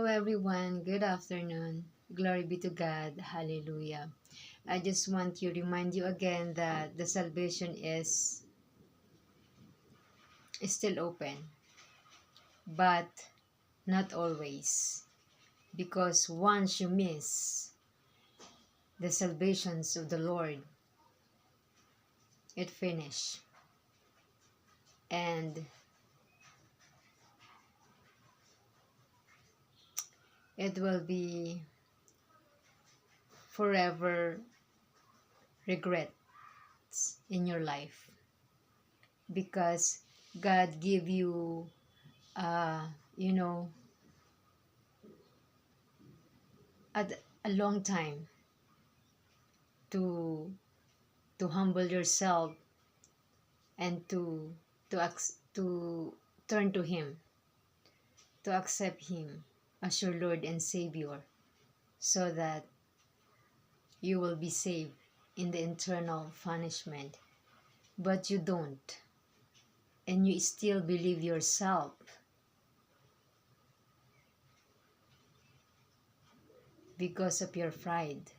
everyone. Good afternoon. Glory be to God. Hallelujah. I just want to remind you again that the salvation is still open, but not always. Because once you miss the salvations of the Lord, it finished. And it will be forever regrets in your life. Because God give you, you know, a long time to humble yourself and to turn to Him, to accept Him as your Lord and Savior, so that you will be saved in the eternal punishment. But you don't, and you still believe yourself. Because of your pride.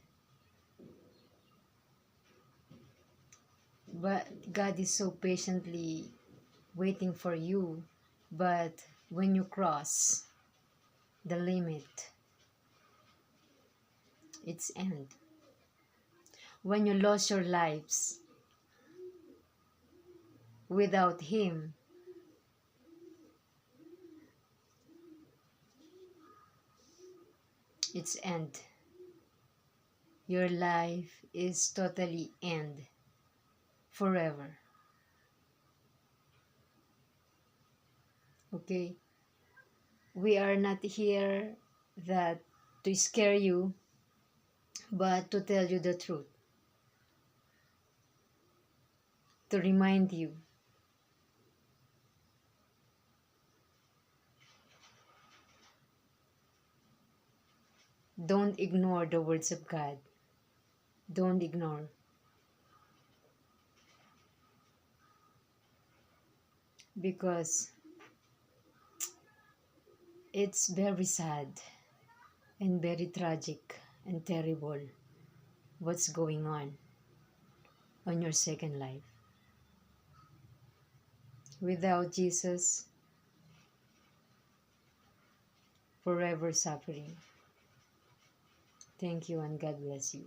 But God is so patiently waiting for you. But when you cross the limit, it's end. When you lost your lives without Him, it's end. Your life is totally end forever. Okay? We are not here that to scare you, but to tell you the truth. To remind you. Don't ignore the words of God. Don't ignore. Because it's very sad and very tragic and terrible what's going on your second life. Without Jesus, forever suffering. Thank you and God bless you.